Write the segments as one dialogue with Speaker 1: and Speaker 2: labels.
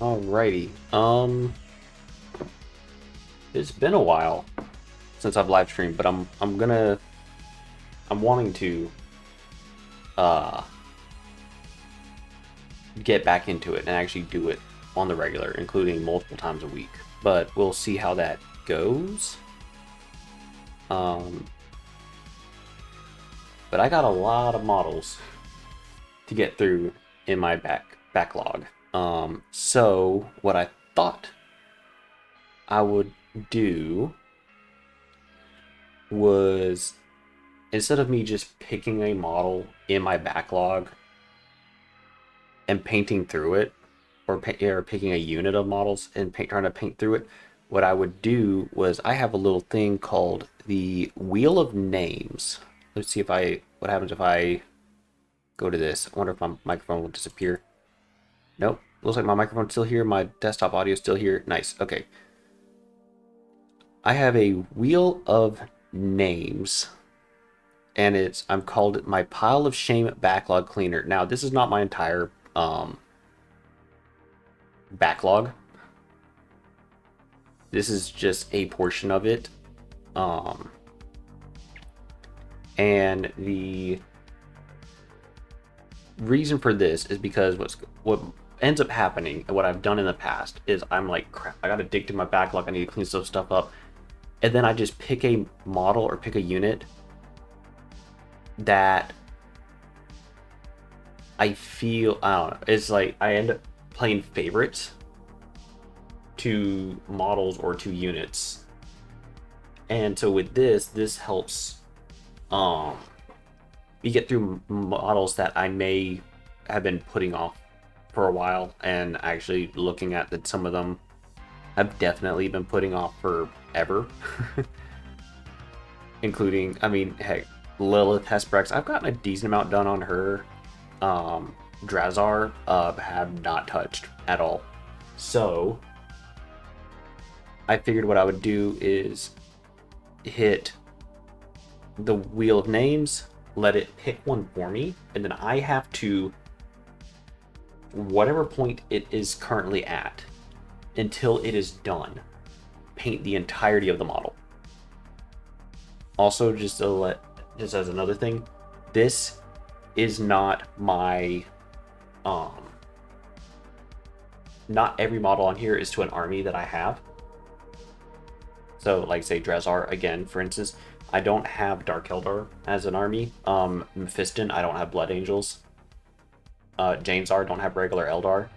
Speaker 1: Alrighty. It's been a while since I've live streamed, but I'm wanting to uh get back into it and actually do it on the regular, including multiple times a week. But we'll see how that goes. Um, but I got a lot of models to get through in my backlog. So what I thought I would do was, instead of me just picking a model in my backlog and painting through it, or picking a unit of models and trying to paint through it, what I would do was, I have a little thing called the Wheel of Names. Let's see what happens if I go to this. I wonder if my microphone will disappear. Nope. Looks like my microphone's still here. My desktop audio is still here. Nice. Okay. I have a Wheel of Names, and I'm called it my Pile of Shame Backlog Cleaner. Now, this is not my entire backlog. This is just a portion of it. And the reason for this is because what ends up happening, and what I've done in the past, is I'm like, crap, I gotta dig through my backlog, I need to clean some stuff up, and then I just pick a model or pick a unit that I feel, I don't know, it's like I end up playing favorites to models or to units. And so with this helps me get through models that I may have been putting off for a while, and actually looking at that some of them I've definitely been putting off forever. Including, I mean, heck, Lilith Hesprex, I've gotten a decent amount done on her. Drazar, have not touched at all. So I figured what I would do is hit the Wheel of Names, let it pick one for me, and then I have to, whatever point it is currently at, until it is done, paint the entirety of the model. Also, just as another thing, this is not my not every model on here is to an army that I have. So, like, say Drazar, again, for instance, I don't have Dark Eldar as an army. Mephiston, I don't have Blood Angels. Janesar, don't have regular Eldar.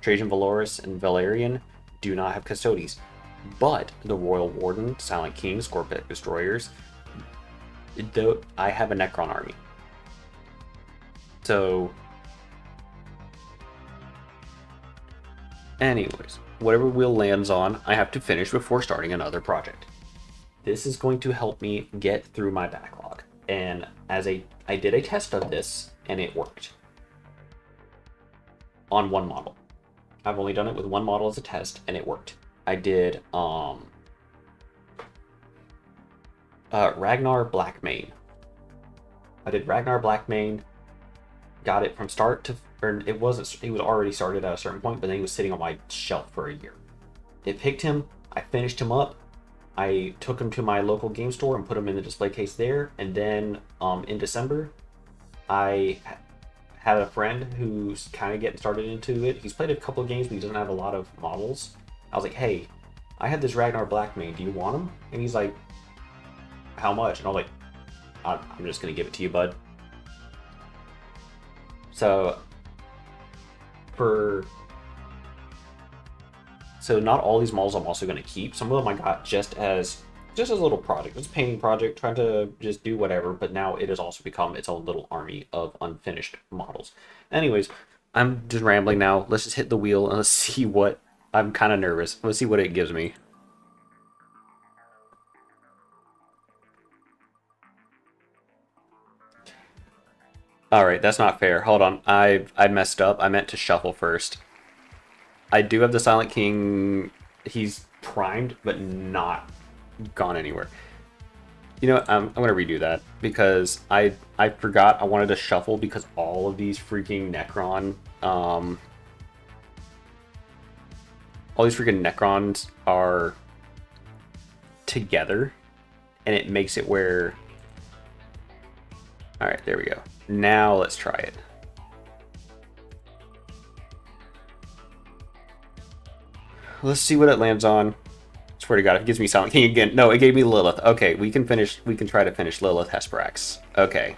Speaker 1: Trajan Valoris and Valerian do not have Custodes. But the Royal Warden, Silent King, Scorpic Destroyers, I have a Necron army. So, anyways, whatever wheel lands on, I have to finish before starting another project. This is going to help me get through my backlog. And I did a test of this, and it worked. On one model. I've only done it with one model as a test, and it worked. I did Ragnar Blackmane. I did Ragnar Blackmane, got it from start to, or it was already started at a certain point, but then he was sitting on my shelf for a year. It picked him, I finished him up, I took him to my local game store and put him in the display case there, and then in December, I had a friend who's kind of getting started into it. He's played a couple of games, but he doesn't have a lot of models. I was like, hey, I had this Ragnar Blackmane, do you want him? And he's like, how much? And I was like, I'm just gonna give it to you, bud. So not all these models I'm also gonna keep. Some of them I got just as a little project. It's a painting project, trying to just do whatever, but now it has also become its own little army of unfinished models. Anyways, I'm just rambling now. Let's just hit the wheel and let's see what, I'm kind of nervous. Let's see what it gives me. Alright, that's not fair. Hold on. I messed up. I meant to shuffle first. I do have the Silent King. He's primed, but not gone anywhere. You know what? I'm going to redo that because I forgot I wanted to shuffle because all of these freaking Necron all these freaking Necrons are together, and it makes it where... All right, there we go. Now let's try it. Let's see what it lands on. Swear to God, if it gives me Silent King again. No, it gave me Lilith. Okay, we can try to finish Lilith Hesperax. Okay.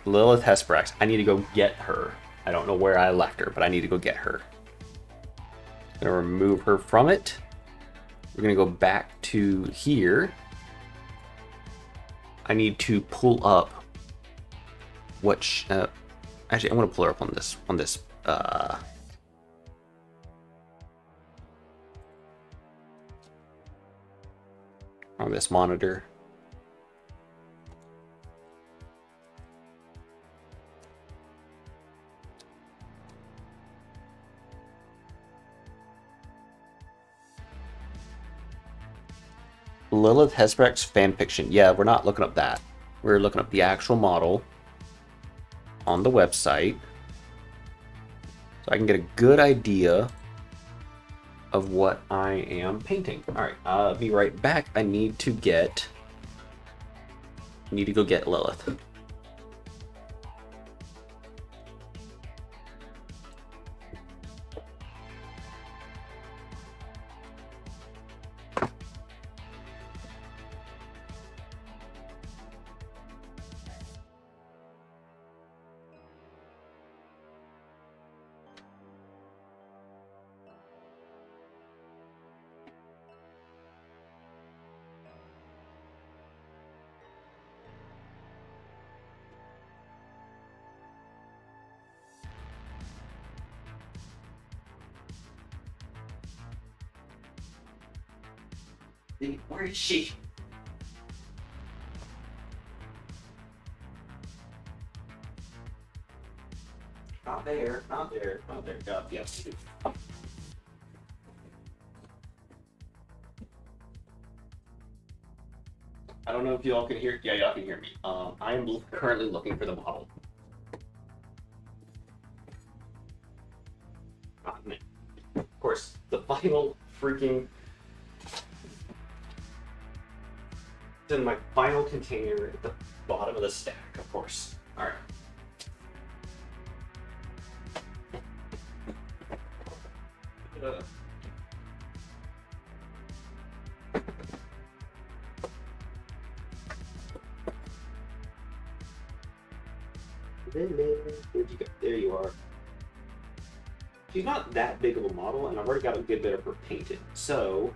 Speaker 1: Lilith Hesperax. I need to go get her. I don't know where I left her, but I need to go get her. I'm gonna remove her from it. We're gonna go back to here. I need to pull up what actually I'm gonna pull her up on this monitor. Lilith Hesperax fanfiction. Yeah, we're not looking up that. We're looking up the actual model on the website, so I can get a good idea of what I am painting. All right, I'll be right back. I need to go get Lilith. Where is she? Not there, not there, not there. Oh, yes. I don't know if you all can hear. Yeah, y'all can hear me. I am currently looking for the model. Of course, the final freaking... It's in my final container at the bottom of the stack, of course. All right. Where'd you go? There you are. She's not that big of a model, and I've already got a good bit of her painted. So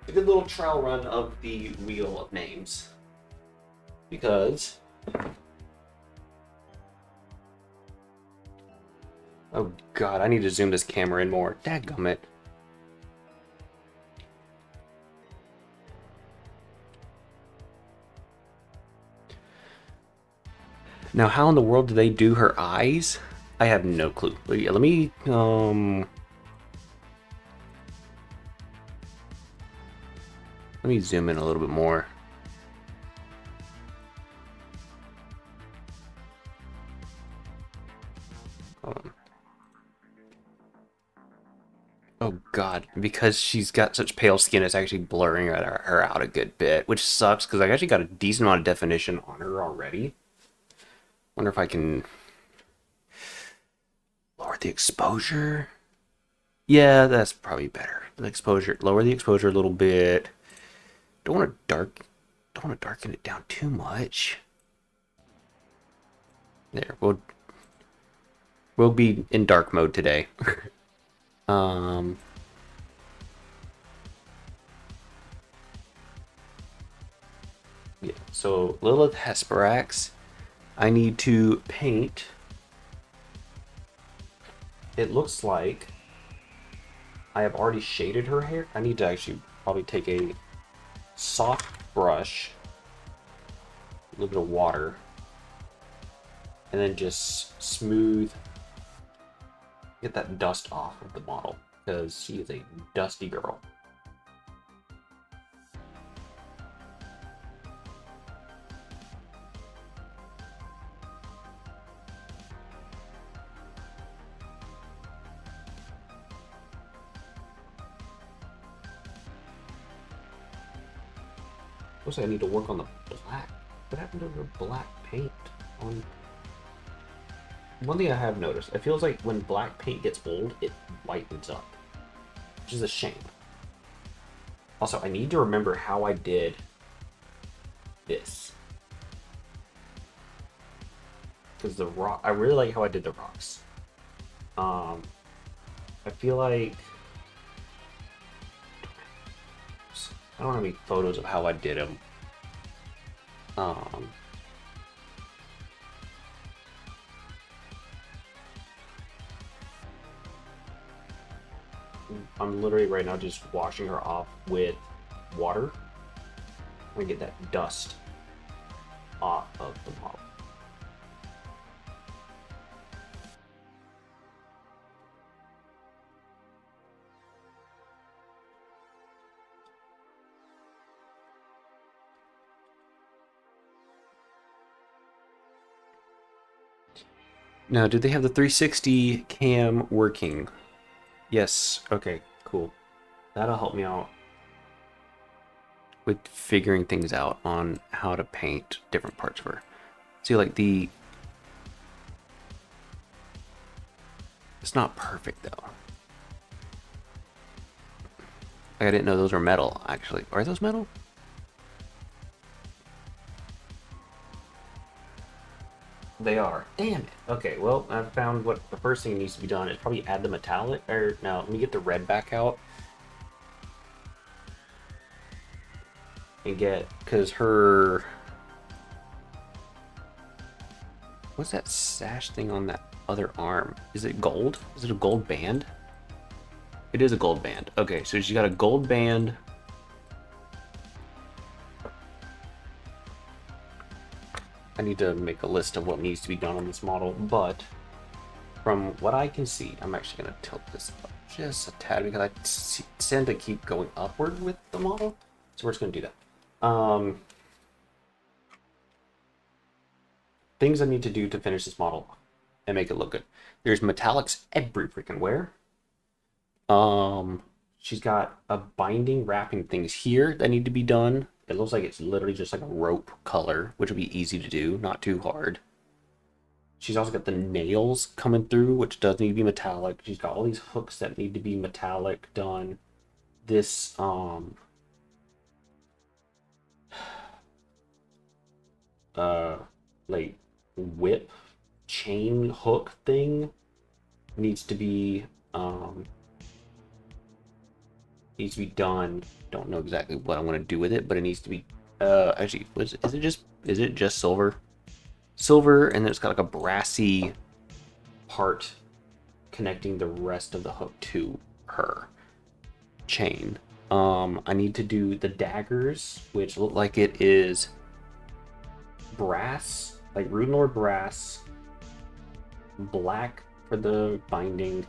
Speaker 1: a good little trial run of the Wheel of Names, because oh god, I need to zoom this camera in more. Dadgummit. Now, how in the world do they do her eyes? I have no clue. But yeah, let me zoom in a little bit more. Oh god, because she's got such pale skin, it's actually blurring her out a good bit, which sucks because I actually got a decent amount of definition on her already. Wonder if I can lower the exposure. Yeah, that's probably better. The exposure, lower the exposure a little bit. Don't want to darken it down too much. There, we'll be in dark mode today. Yeah, so Lilith Hesperax, I need to paint. It looks like I have already shaded her hair. I need to actually probably take a soft brush, a little bit of water, and then just smooth, get that dust off of the model, because she is a dusty girl. Looks like I need to work on the black. What happened to the black paint? On one thing I have noticed, it feels like when black paint gets old, it lightens up, which is a shame. Also, I need to remember how I did this. Because the rock, I really like how I did the rocks. I feel like I don't have any photos of how I did them. I'm literally right now just washing her off with water. I'm gonna get that dust off of the model. Now, do they have the 360 cam working? Yes. Okay, cool. That'll help me out with figuring things out on how to paint different parts of her. See, like it's not perfect though. I didn't know those were metal, actually. Are those metal? They are. Damn it. Okay, well, I found what the first thing needs to be done is probably add the metallic. Or, no, let me get the red back out. And get, because her... What's that sash thing on that other arm? Is it gold? Is it a gold band? It is a gold band. Okay, so she's got a gold band. I need to make a list of what needs to be done on this model, but from what I can see, I'm actually going to tilt this up just a tad because I tend to keep going upward with the model. So we're just going to do that. Things I need to do to finish this model and make it look good. There's metallics every freaking where. She's got a binding wrapping things here that need to be done. It looks like it's literally just like a rope color, which would be easy to do, not too hard. She's also got the nails coming through, which does need to be metallic. She's got all these hooks that need to be metallic done. This, like whip chain hook thing needs to be done. Don't know exactly what I'm going to do with it, but it needs to be actually is it just silver, and then it's got like a brassy part connecting the rest of the hook to her chain. I need to do the daggers, which look like it is brass, like Rune brass, black for the binding,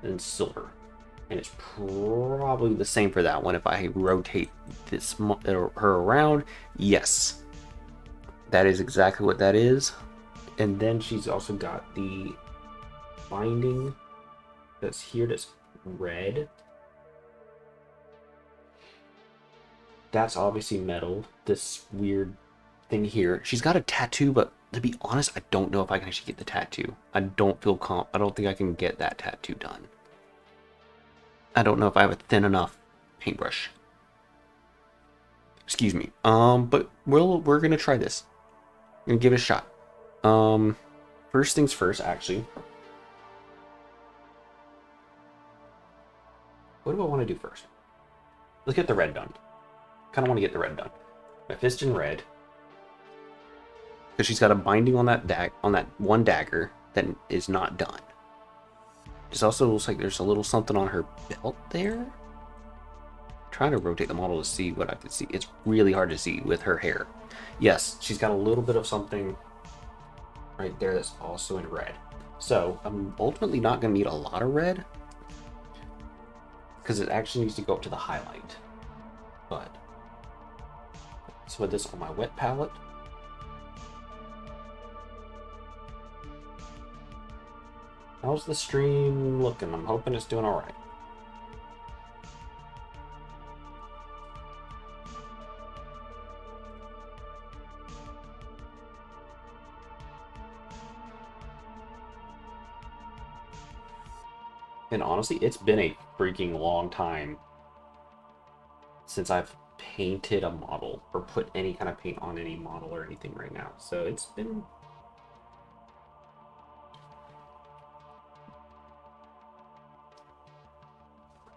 Speaker 1: and silver. And it's probably the same for that one if I rotate this her around. Yes, that is exactly what that is. And then she's also got the binding that's here that's red. That's obviously metal. This weird thing here. She's got a tattoo, but to be honest, I don't know if I can actually get the tattoo. I don't think I can get that tattoo done. I don't know if I have a thin enough paintbrush. Excuse me. But we're gonna try this. I'm gonna give it a shot. First things first, actually. What do I want to do first? Let's get the red done. Kind of want to get the red done. My fist in red. Because she's got a binding on that one dagger that is not done. It also looks like there's a little something on her belt there. I'm trying to rotate the model to see what I can see. It's really hard to see with her hair. Yes, she's got a little bit of something right there that's also in red. So I'm ultimately not going to need a lot of red because it actually needs to go up to the highlight. But let's put this on my wet palette. How's the stream looking? I'm hoping it's doing all right. And honestly, it's been a freaking long time since I've painted a model or put any kind of paint on any model or anything right now. So it's been...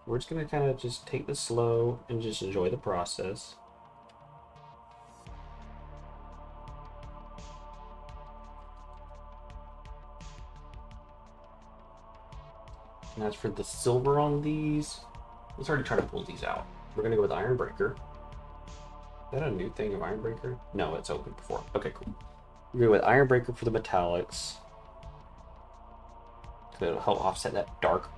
Speaker 1: We're just gonna kind of just take this slow and just enjoy the process. And as for the silver on these, let's already try to pull these out. We're gonna go with Iron Breaker. Is that a new thing of Iron Breaker? No, it's open before. Okay, cool. We're gonna go with Iron Breaker for the metallics. It'll help offset that dark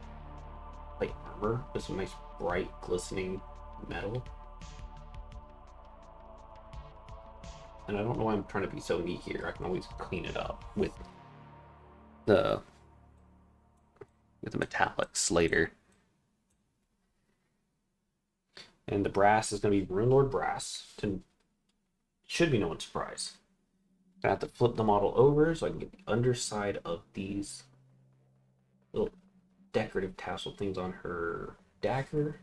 Speaker 1: like armor with some nice bright glistening metal. And I don't know why I'm trying to be so neat here. I can always clean it up with the metallics later. And the brass is going to be Rune Lord Brass. Should be no one's surprise. I have to flip the model over so I can get the underside of these little decorative tassel things on her dagger.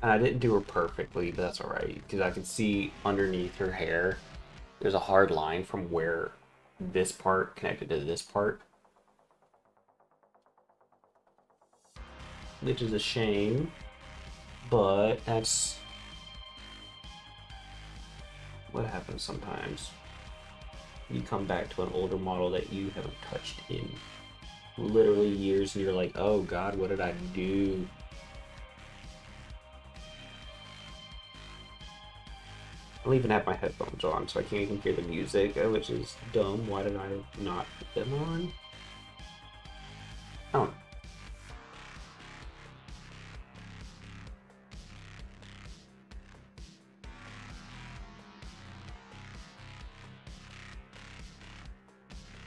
Speaker 1: And I didn't do her perfectly, but that's alright, because I can see underneath her hair, there's a hard line from where this part connected to this part. Which is a shame, but that's what happens sometimes. You come back to an older model that you haven't touched in literally years, and you're like, oh god, what did I do? I don't even have my headphones on, so I can't even hear the music, which is dumb. Why did I not put them on? I don't know.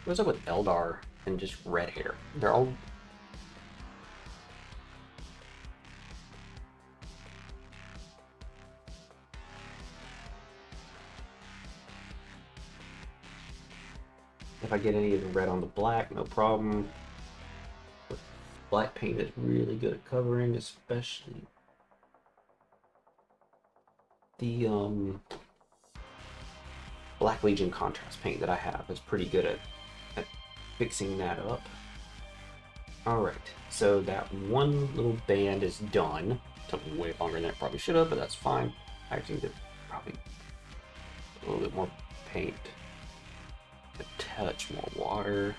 Speaker 1: What's up with Eldar and just red hair? They're all... If I get any of the red on the black, no problem. Black paint is really good at covering, especially the Black Legion contrast paint that I have is pretty good at fixing that up. Alright, so that one little band is done. Took me way longer than it probably should have, but that's fine. I actually did probably a little bit more paint. A touch more water.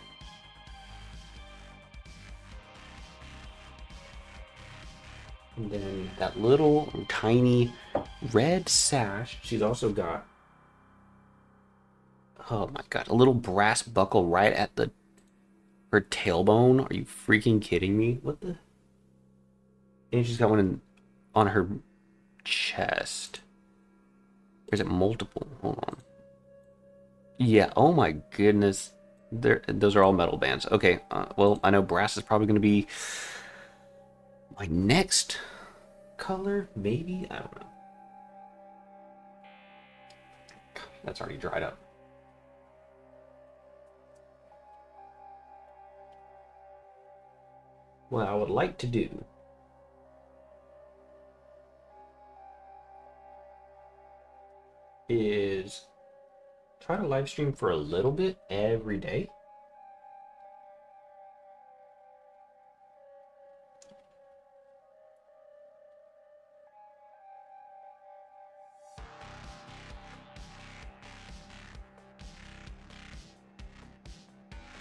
Speaker 1: And then that little tiny red sash, she's also got, oh my god, a little brass buckle right at her tailbone. Are you freaking kidding me? What the? And she's got one on her chest. Or is it multiple? Hold on. Yeah, oh my goodness. Those are all metal bands. Okay, well, I know brass is probably going to be my next color, maybe? I don't know. That's already dried up. What I would like to do is try to live stream for a little bit every day.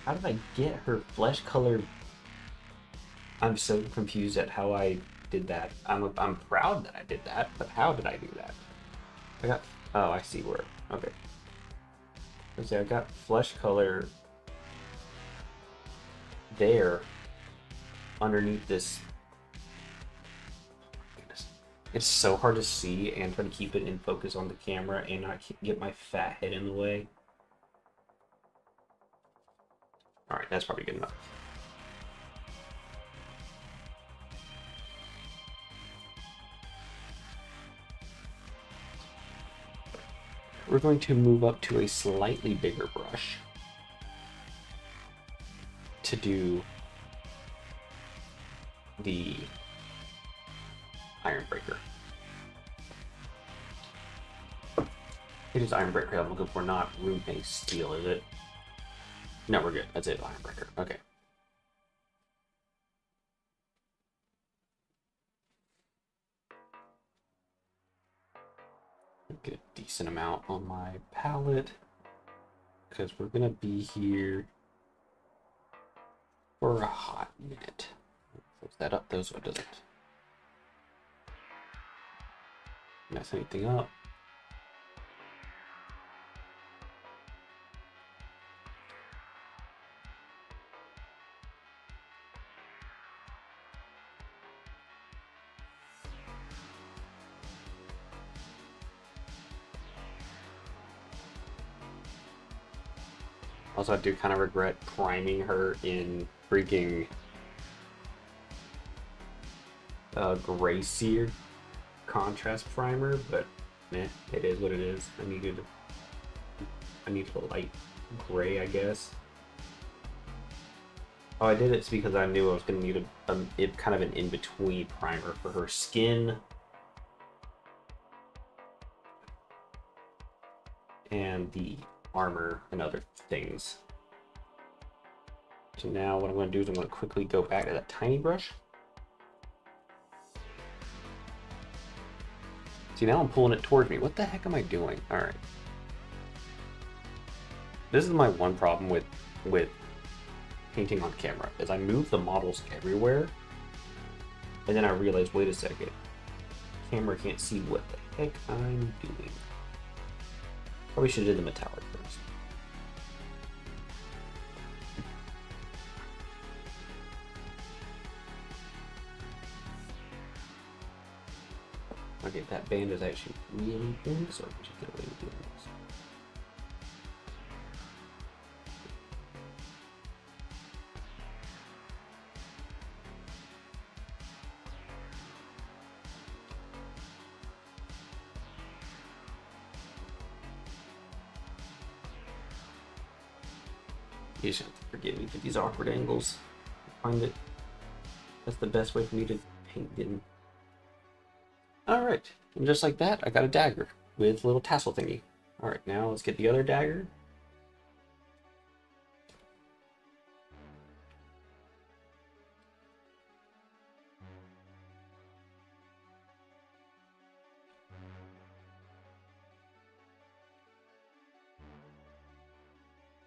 Speaker 1: How did I get her flesh colored? I'm so confused at how I did that. I'm proud that I did that, but how did I do that? Oh, I see where. Okay. Let's see, I got flesh color there underneath this It's so hard to see and try to keep it in focus on the camera and not get my fat head in the way. Alright, that's probably good enough. We're going to move up to a slightly bigger brush to do the Iron Breaker. It is Iron Breaker I'm looking for, not Rune-based Steel, is it? No, we're good. That's it, Iron Breaker. Okay. Get a decent amount on my palette because we're gonna be here for a hot minute. Close that up though so it doesn't mess anything up. Also, I do kind of regret priming her in freaking Gray Seer contrast primer, but meh, it is what it is. I needed a light gray, I guess. Oh, I did it because I knew I was going to need a kind of an in-between primer for her skin and the armor and other things. So now what I'm going to do is I'm going to quickly go back to that tiny brush. See, now I'm pulling it towards me. What the heck am I doing? All right. This is my one problem with painting on camera, is I move the models everywhere, and then I realize, wait a second, camera can't see what the heck I'm doing. Probably should have did the metallic first. Okay, that band is actually really thin, so we should get away with doing this. You just have to forgive me for these awkward angles. I find it, that's the best way for me to paint in. Alright, and just like that, I got a dagger with a little tassel thingy. Alright, now let's get the other dagger.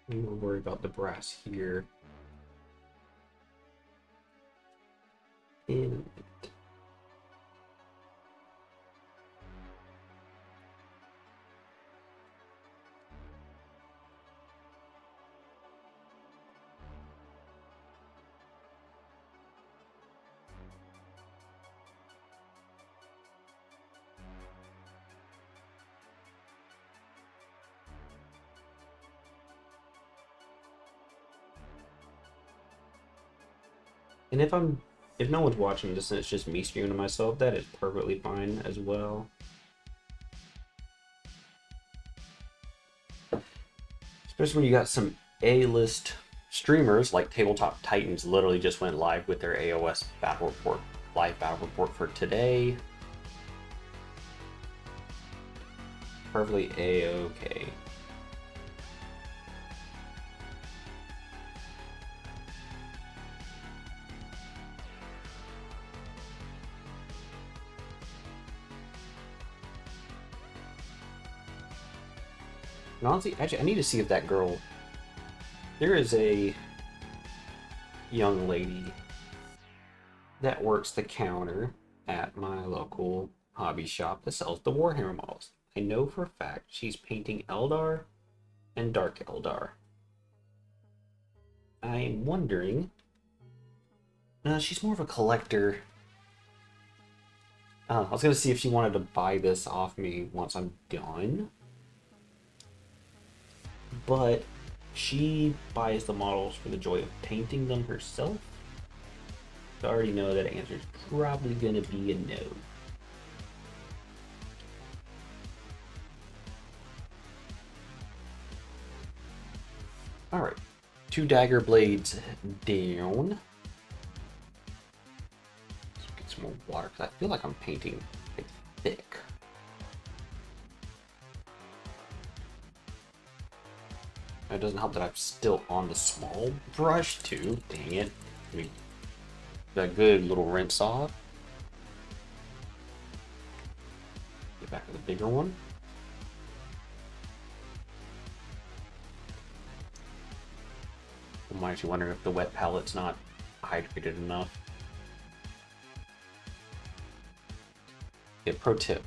Speaker 1: And we'll worry about the brass here in a minute. And if no one's watching this and it's just me streaming to myself, that is perfectly fine as well. Especially when you got some A-list streamers like Tabletop Titans literally just went live with their AOS battle report, live battle report for today. Perfectly A-okay. And honestly, actually, I need to see if that girl... There is a young lady that works the counter at my local hobby shop that sells the Warhammer models. I know for a fact she's painting Eldar and Dark Eldar. I'm wondering... she's more of a collector. I was gonna see if she wanted to buy this off me once I'm done, but she buys the models for the joy of painting them herself. So I already know that answer is probably gonna be a no. All right, 2 dagger blades down. Let's get some more water because I feel like I'm painting like thick. It doesn't help that I'm still on the small brush too. Dang it. Let me that good little rinse off. Get back to the bigger one. I'm actually wondering if the wet palette's not hydrated enough. Yeah, pro tip.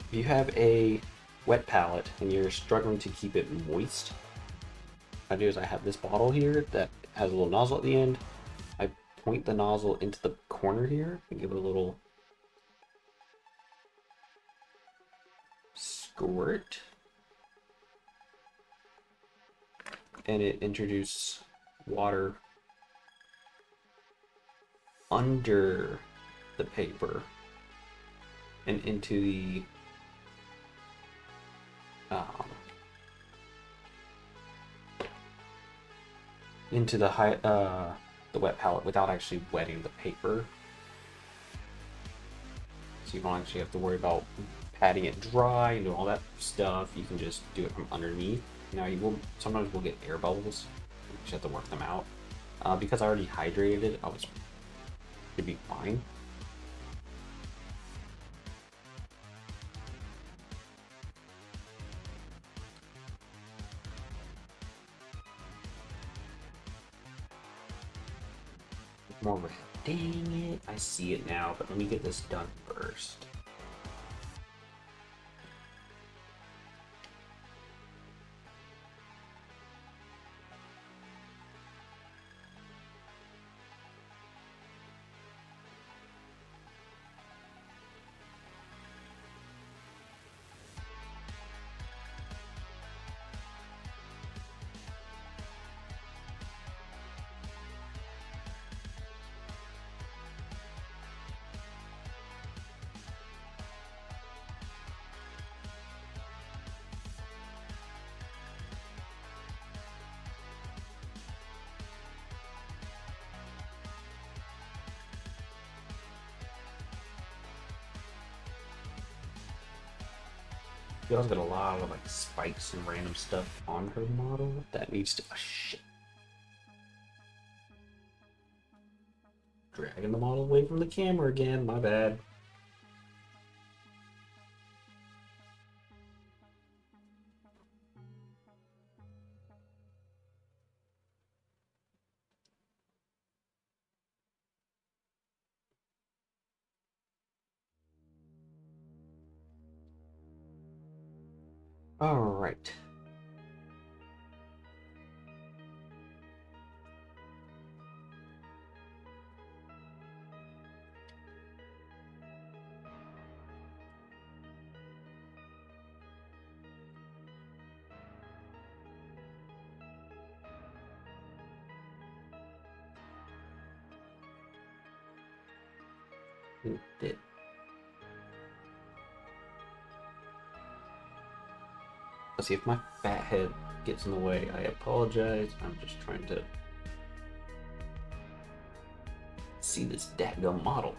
Speaker 1: If you have a wet palette and you're struggling to keep it moist, what I do is I have this bottle here that has a little nozzle at the end. I point the nozzle into the corner here and give it a little squirt. And it introduces water under the paper and into the the wet palette without actually wetting the paper. So you don't actually have to worry about patting it dry and doing all that stuff. You can just do it from underneath. Now you will sometimes we'll get air bubbles. You just have to work them out. Because I already hydrated it, it'd be fine. More red. Dang it! I see it now, but let me get this done first. She also got a lot of like spikes and random stuff on her model that needs to. Oh, shit. Dragging the model away from the camera again. My bad. All right. It. Let's see if my fat head gets in the way. I apologize. I'm just trying to see this dadgum model.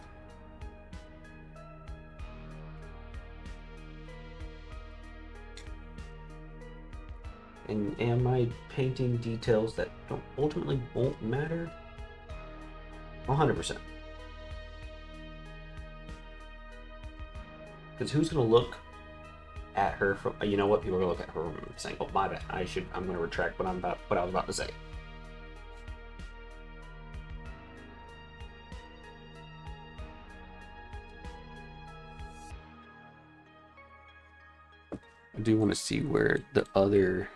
Speaker 1: And am I painting details that ultimately won't matter? 100%. Because who's gonna look at her from? You know what? People are gonna look at her saying, "Oh, my bad. I'm gonna retract what I was about to say." I do want to see where the other.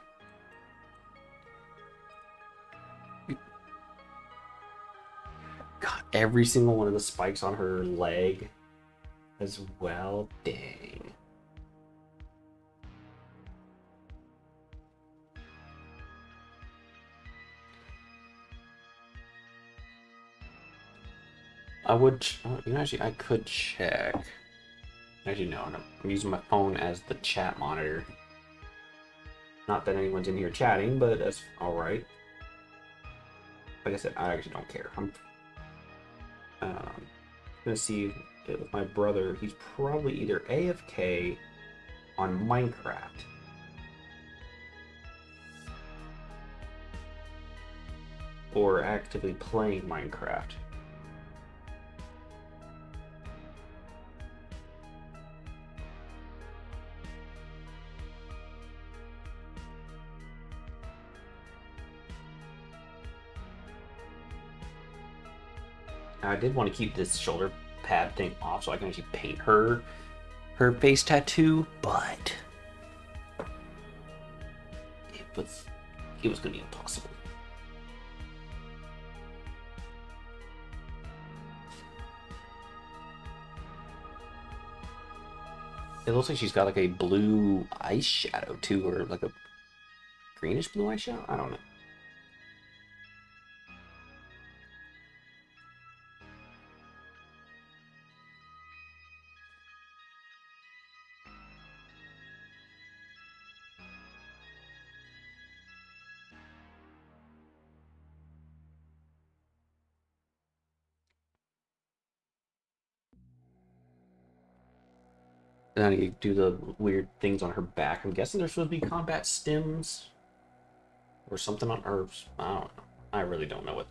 Speaker 1: God, every single one of the spikes on her leg as well. Dang. I would, you know, actually, I could check. Actually, no, I'm using my phone as the chat monitor. Not that anyone's in here chatting, but that's alright. Like I said, I actually don't care. I'm gonna see it with my brother. He's probably either AFK on Minecraft or actively playing Minecraft. I did want to keep this shoulder pad thing off so I can actually paint her face tattoo, but it was gonna be impossible. It looks like she's got like a blue eyeshadow too, or like a greenish blue eyeshadow. I don't know. And then you do the weird things on her back. I'm guessing there's supposed to be combat stims or something on her. I don't know. I really don't know what.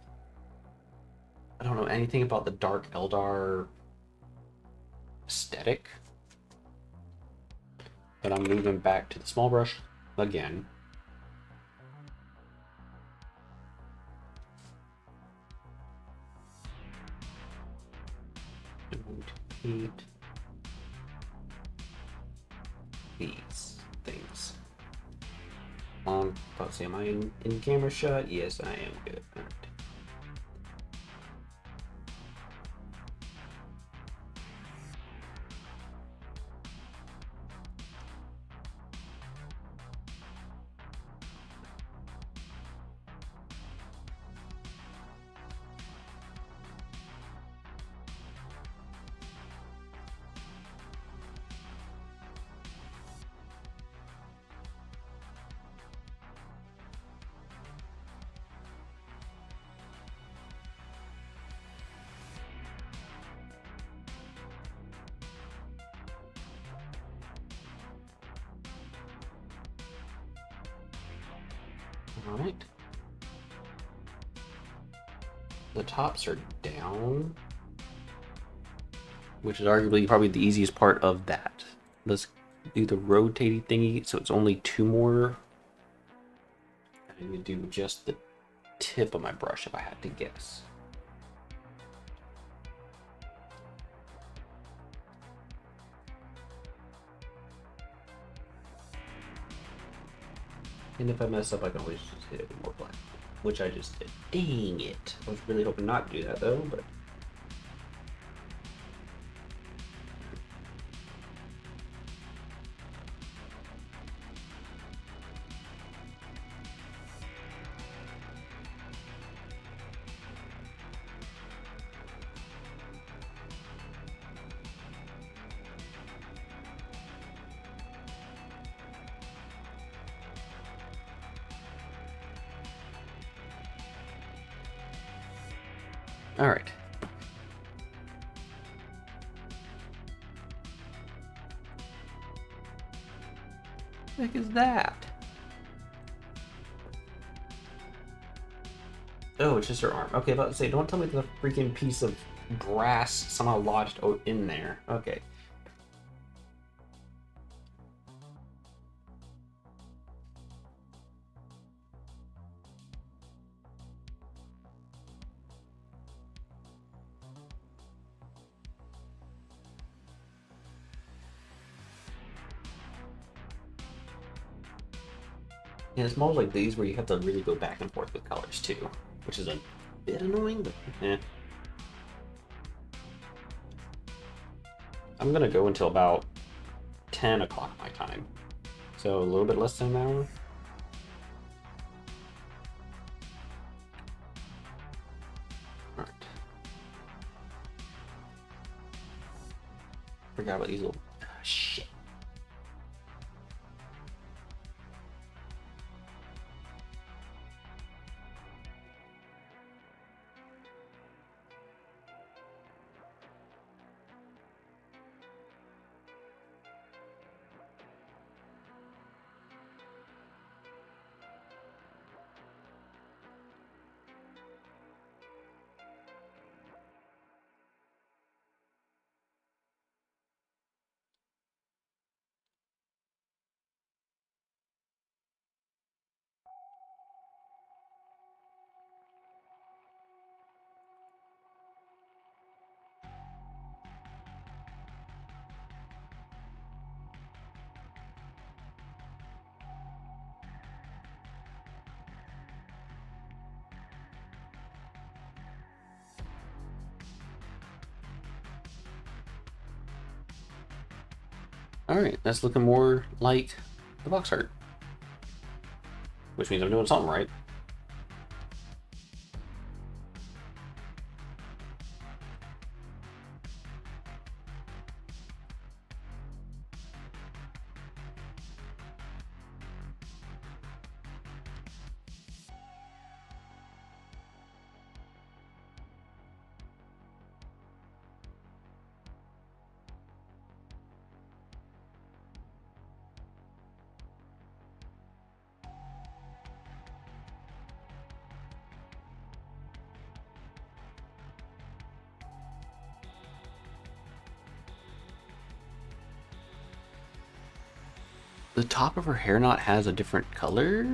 Speaker 1: I don't know anything about the Dark Eldar aesthetic. But I'm moving back to the small brush again. Paint these things. About to say, am I in camera shot? Yes, I am. Good. All right. All right. The tops are down, which is arguably probably the easiest part of that. Let's do the rotating thingy, so it's only 2 more. I would do just the tip of my brush if I had to guess. And if I mess up, I can always just hit it with more black, which I just did. Dang it. I was really hoping not to do that though, but. All right. What the heck is that? Oh, it's just her arm. Okay, about to say, don't tell me the freaking piece of brass somehow lodged in there. Okay. Yeah, it's more like these where you have to really go back and forth with colors too, which is a bit annoying, but eh. I'm gonna go until about 10 o'clock my time. So a little bit less than an hour. Alright. Forgot about these little shit. Alright, that's looking more like the box art. Which means I'm doing something right. The top of her hair knot has a different color?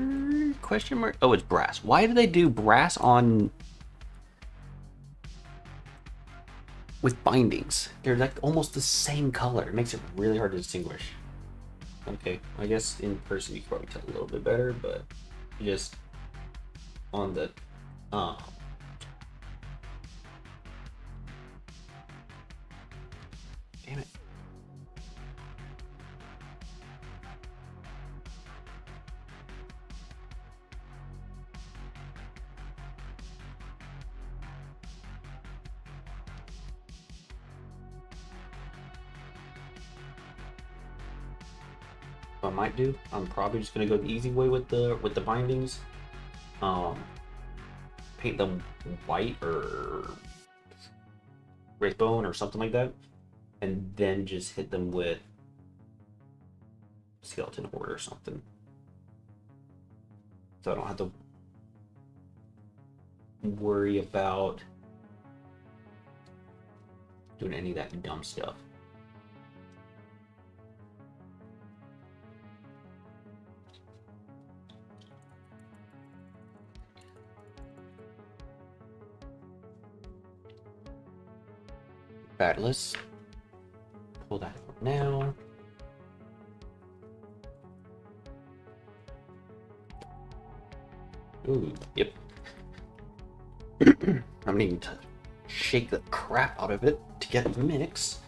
Speaker 1: Question mark? Oh, it's brass. Why do they do brass on with bindings? They're like almost the same color. It makes it really hard to distinguish. Okay, I guess in person you can probably tell a little bit better, but just on the damn it. I might do. I'm probably just gonna go the easy way with the bindings. Paint them white or gray bone or something like that, and then just hit them with skeleton horde or something, so I don't have to worry about doing any of that dumb stuff. Alright, let's pull that out now. Ooh, yep. I'm needing to shake the crap out of it to get it mixed.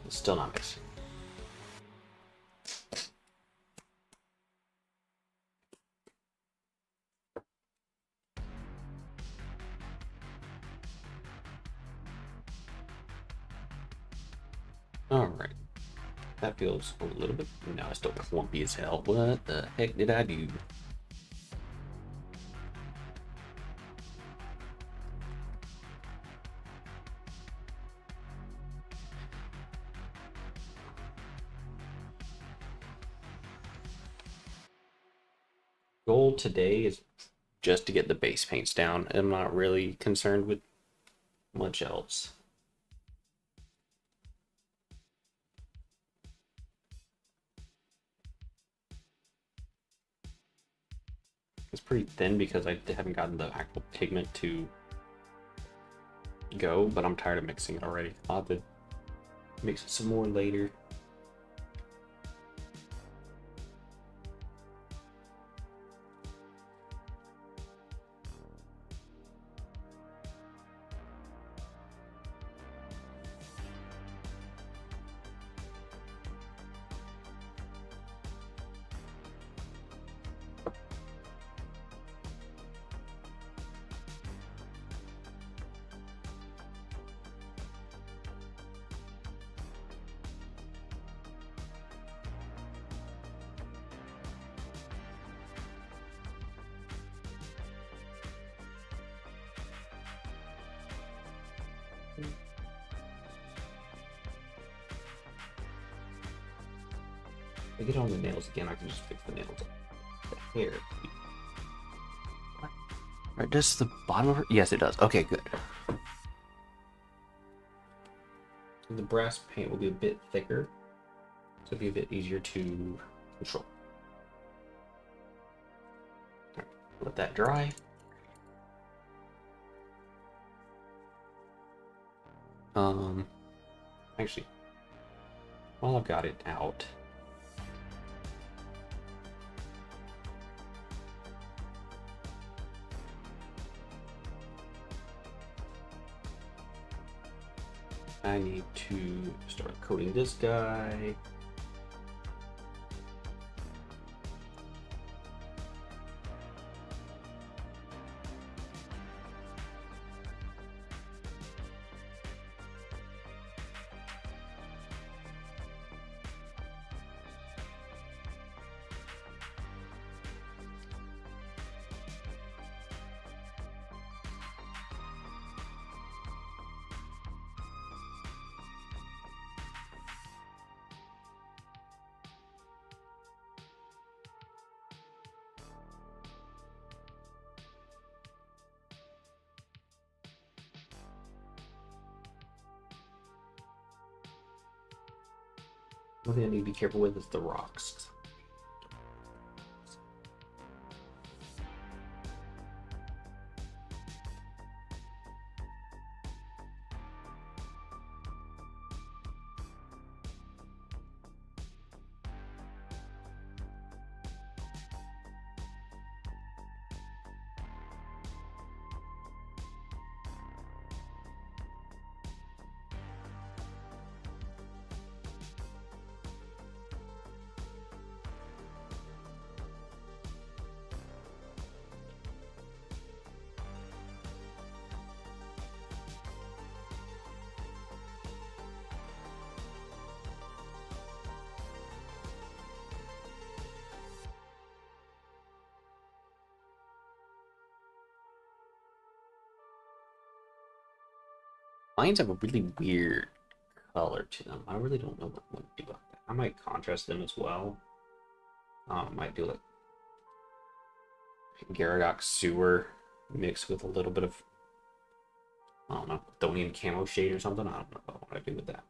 Speaker 1: It's still not mixing. Alright. That feels a little bit... No, it's still clumpy as hell. What the heck did I do? Goal today is just to get the base paints down. I'm not really concerned with much else. It's pretty thin because I haven't gotten the actual pigment to go, but I'm tired of mixing it already. I'll have to mix it some more later. If I get on the nails again, I can just fix the nails up. The hair. Right, does the bottom of her? Yes, it does. Okay, good. The brass paint will be a bit thicker, so it'll be a bit easier to control. Right, let that dry. Actually, while I've got it out, I need to start coating this guy. One thing I need to be careful with is the rocks. Mines have a really weird color to them. I really don't know what to do about that. I might contrast them as well. I might do like Gyaradox Sewer mixed with a little bit of, I don't know, Thonian Camo Shade or something. I don't know what I do with that.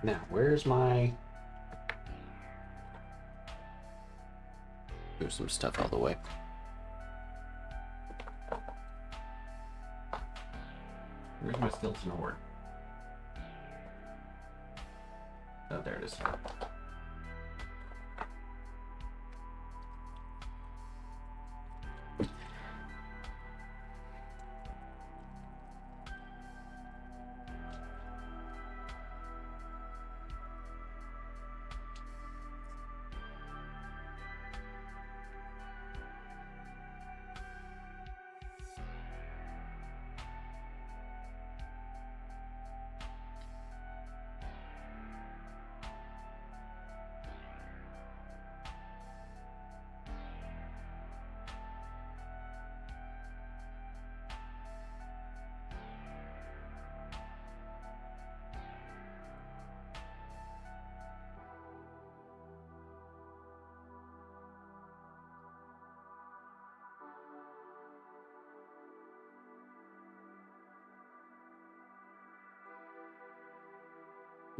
Speaker 1: Now, where's my... Move some stuff out of the way. Where's my skeleton horde? Oh, there it is.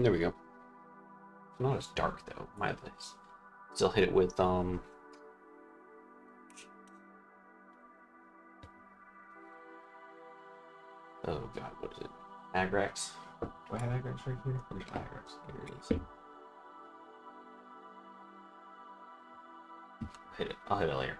Speaker 1: There we go. It's not as dark though, my place. Still hit it with oh god, what is it? Agrax. Do I have Agrax right here? Where's Agrax? Here it is. Hit it. I'll hit it later.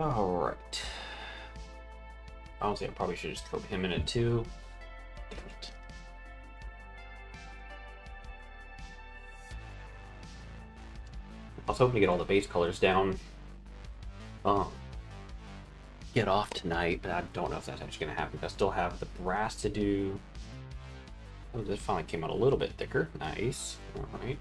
Speaker 1: Alright. Honestly, I probably should just throw him in it too. Damn it. I was hoping to get all the base colors down. Get off tonight, but I don't know if that's actually going to happen. I still have the brass to do. Oh, this finally came out a little bit thicker. Nice. Alright.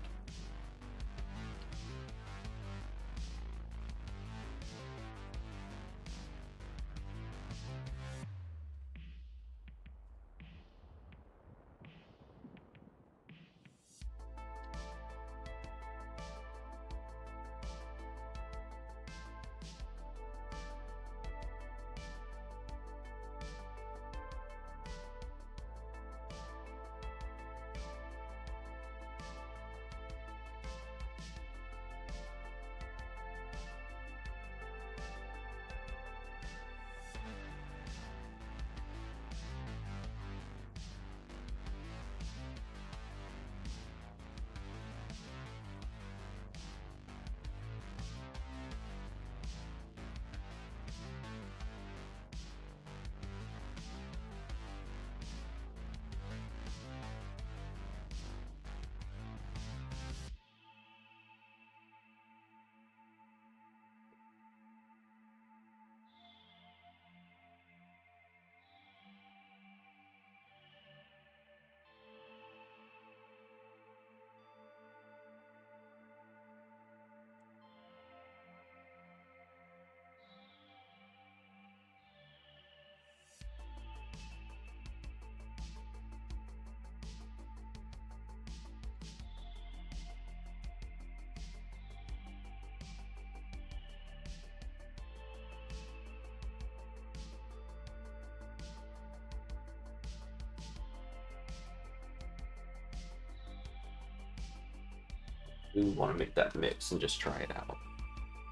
Speaker 1: We want to make that mix and just try it out.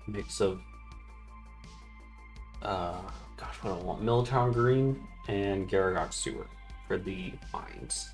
Speaker 1: Mix of gosh, what do I want? Milltown Green and Garagog Sewer for the mines.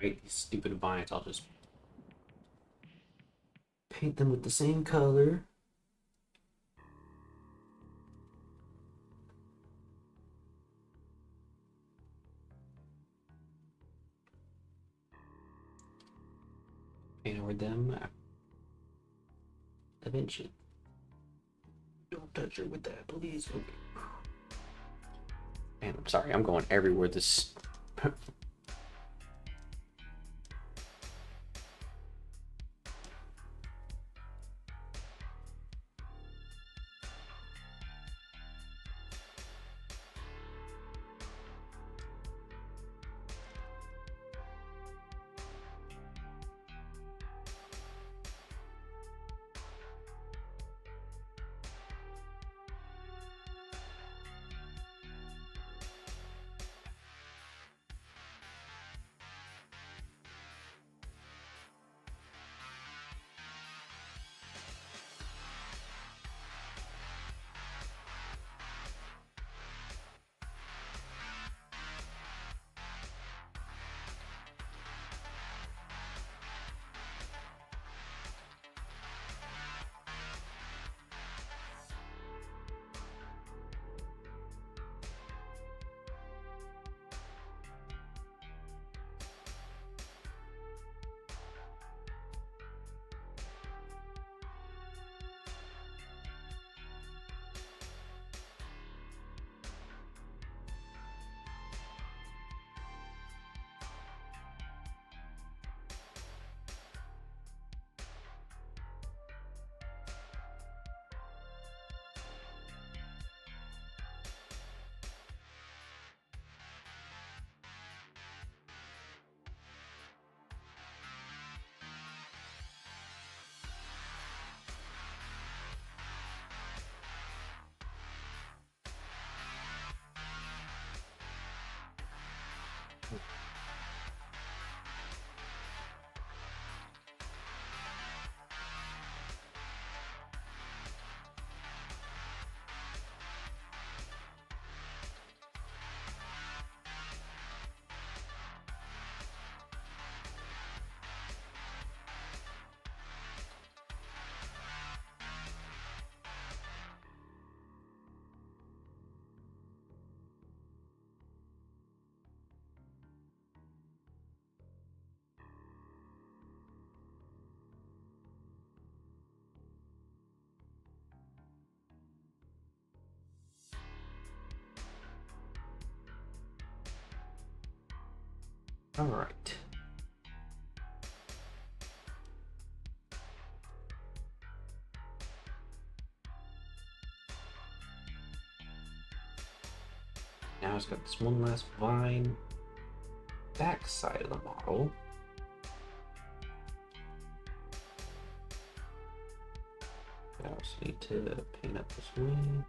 Speaker 1: Right, these stupid vines, I'll just paint them with the same color. Paint over them eventually. Don't touch her with that, please. Okay. Man, I'm sorry, I'm going everywhere this. All right. Now it's got this one last vine back side of the model. I also need to paint up this wing.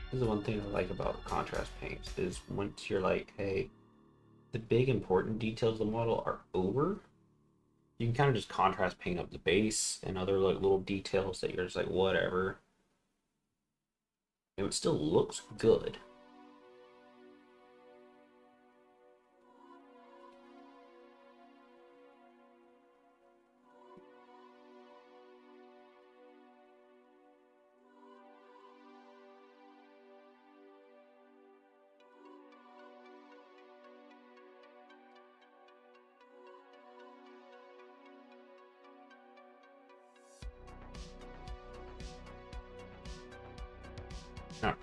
Speaker 1: This is the one thing I like about contrast paints is once you're like, hey, the big important details of the model are over, you can kind of just contrast paint up the base and other like little details that you're just like whatever. And it still looks good. All right.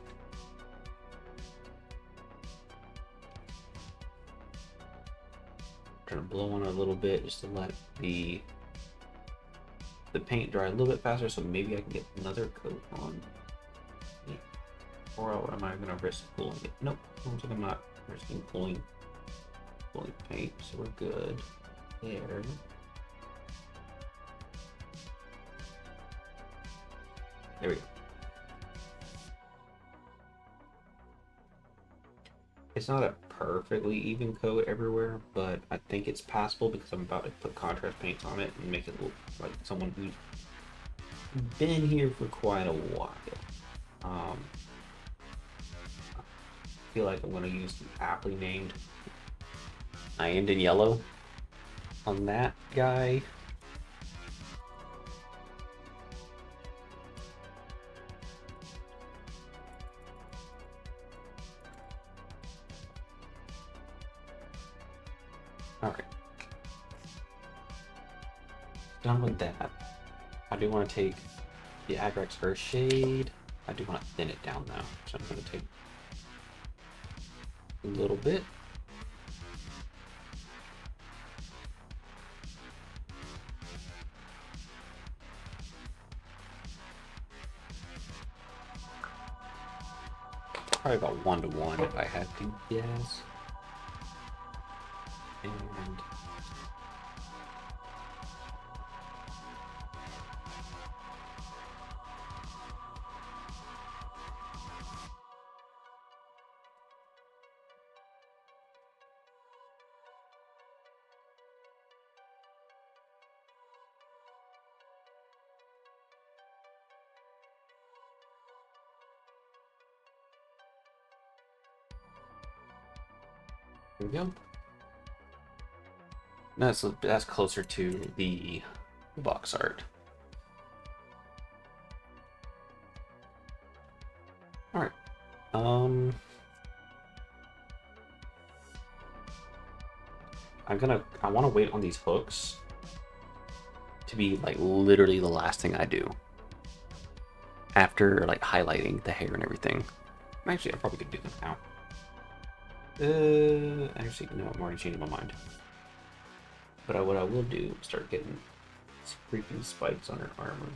Speaker 1: Trying to blow on it a little bit just to let the paint dry a little bit faster, so maybe I can get another coat on. Yeah. Or am I gonna risk pulling it? Nope. Looks like I'm not risking pulling paint, so we're good there. There we go. It's not a perfectly even coat everywhere, but I think it's passable because I'm about to put contrast paints on it and make it look like someone who's been here for quite a while. I feel like I'm going to use the aptly named I end in yellow on that guy. Alright. Done with that. I do want to take the Agrax for a shade. I do want to thin it down though, so I'm going to take a little bit. Probably about 1-to-1 if I had to guess. And there we go. That's closer to the box art. All right. I want to wait on these hooks to be like literally the last thing I do after like highlighting the hair and everything. Actually, I probably could do them now. Actually, no, I'm already changing my mind. But what I will do is start getting some creeping spikes on her armor.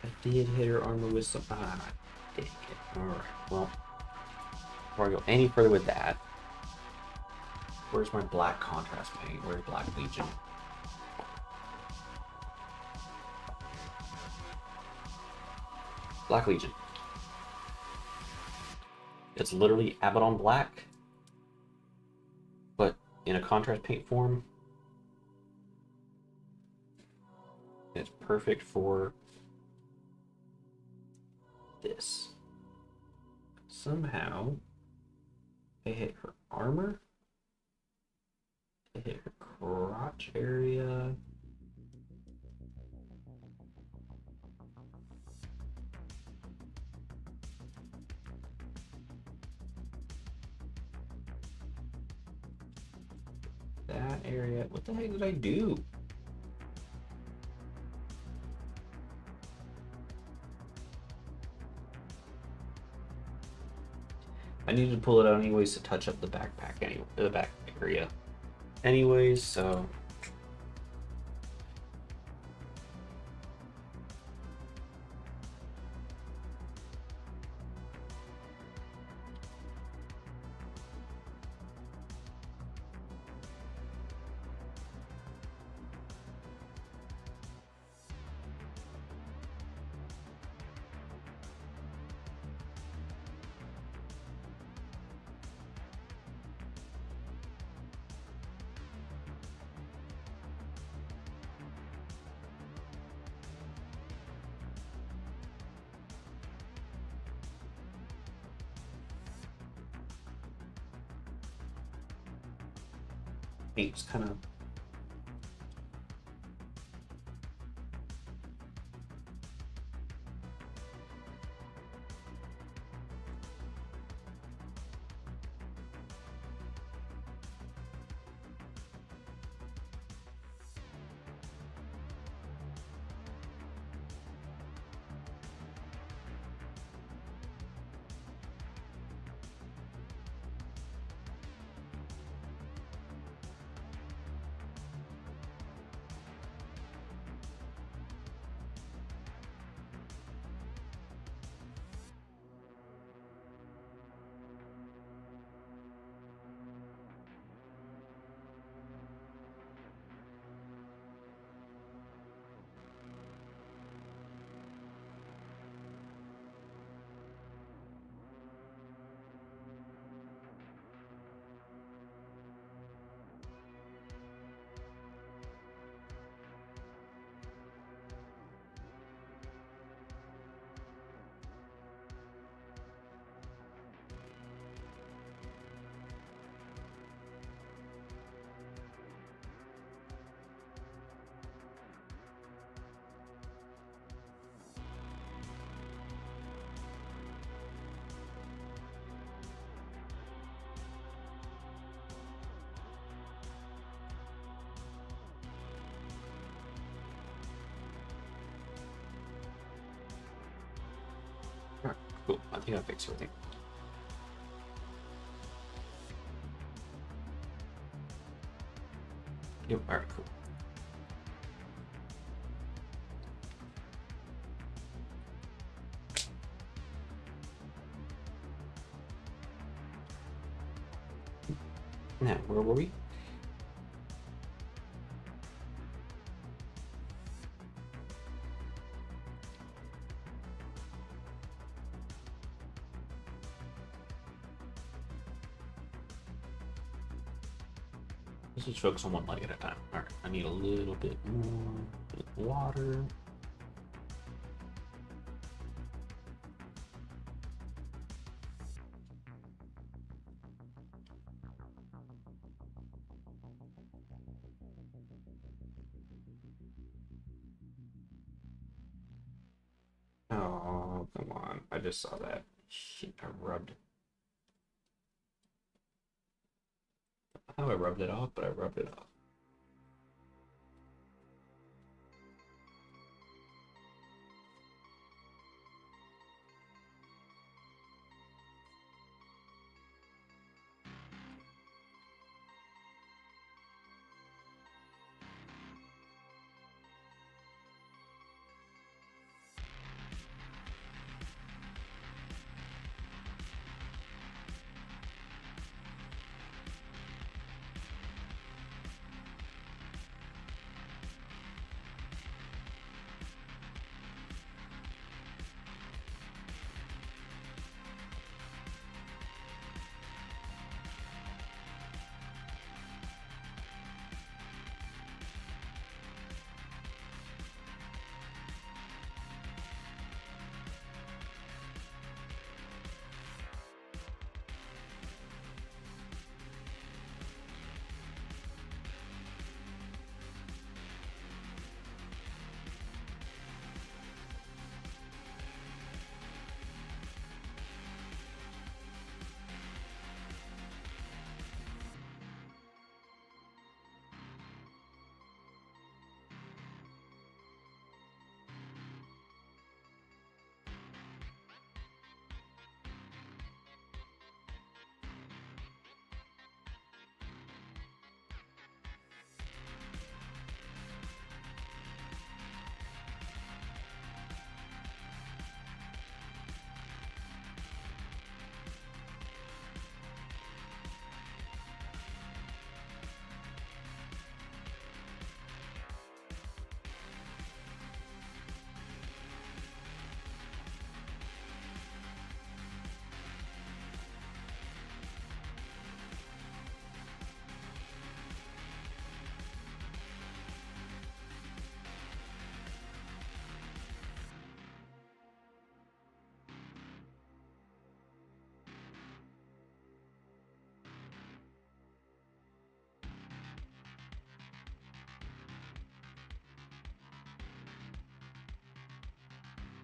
Speaker 1: I did hit her armor with some. Dang it. Alright, well, before I go any further with that, where's my black contrast paint? Where's Black Legion? Black Legion. It's literally Abaddon Black, but in a contrast paint form. It's perfect for this. Somehow, I hit her armor. I hit her crotch area. That area. What the heck did I do? I needed to pull it out anyways to touch up the backpack anyway, the back area. Anyways, so it's kind of Cool. I think I fixed everything. Yep. All right. Cool. Now, where were we? Let's just focus on one leg at a time. All right. I need a little bit more water. Oh, come on. I just saw that. Shit, I rubbed. How I rubbed it off, but I rubbed it off.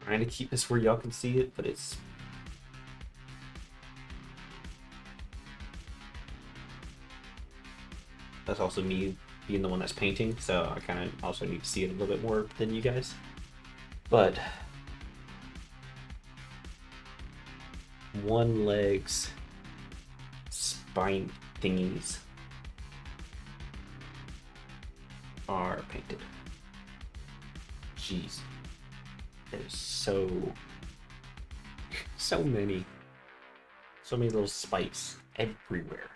Speaker 1: Trying to keep this where y'all can see it, but it's... That's also me being the one that's painting, so I kind of also need to see it a little bit more than you guys. But... one leg's spine thingies are painted. Jeez. There's so many little spikes everywhere.